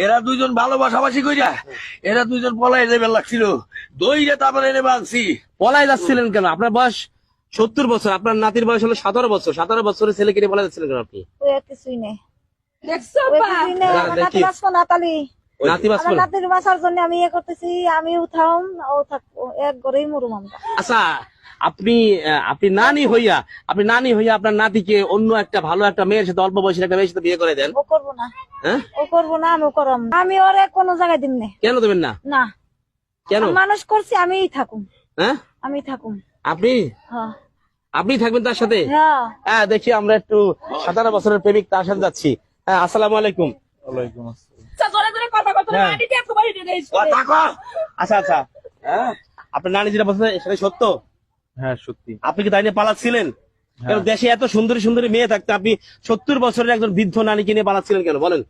এরা দুইজন ভালোবাসাবাসি কইরা এরা দুইজন পলাই যাবে লাগছিল, দইরে তারপরে এনে বাঁধছি। পলাই যাচ্ছিলেন কেন? আপনার বয়স 70 বছর, আপনার নাতির বয়স হলো 17 বছর। 17 বছরের ছেলেকে নিয়ে পলাই যাচ্ছিলেন কেন আপনি? ওই আর কিছুই নেই। দেখছো ওই বা? কিছুই নেই। আমার দেখি। নাতি বাঁচবো না, তালি। নাতি বাঁচবে আমার না? নাতির বাঁচার জন্য আমি ইয়ে করতেছি, আমি উঠাম, ও থাকবো, এক ঘরেই মরুম আমরা। আচ্ছা, আপনি নানি হইয়া আপনার নাতিকে অন্য একটা ভালো একটা মেয়ের সাথে, অল্প বয়সের একটা মেয়ের সাথে বিয়ে করে দেন। ও করবো না, হ্যাঁ? ও করবো না, আমি করাম না। আমি ওরে কোনো জায়গায় দিম না। কেন দেবেন না? না, কেন? আমি মানুষ করছি, আমিই থাকুম, হ্যাঁ, আমি থাকুম। আপনি হ্যাঁ থাকবেন তার সাথে? হ্যাঁ। হ্যাঁ, দেখি আমরা একটু 17 বছরের প্রেমিক তার সাথে যাচ্ছি। হ্যাঁ, আসসালামু আলাইকুম। ওয়ালাইকুম আসসালাম। জোরে জোরে কথা কত হ্যাঁ। মাটিতে একবারে দিয়ে দেইছ। কথা কও। আচ্ছা, হ্যাঁ, আপনার নানি যেটা বলছে সেটা সত্য? হ্যাঁ সত্যি। আপনি কি তাই নিয়ে পালাচ্ছিলেন? হ্যাঁ। দেশে এত সুন্দরী সুন্দরী মেয়ে থাকতে আপনি 70 বছরের একজন বৃদ্ধ নানিকে নিয়ে পালাচ্ছিলেন কেন বলেন?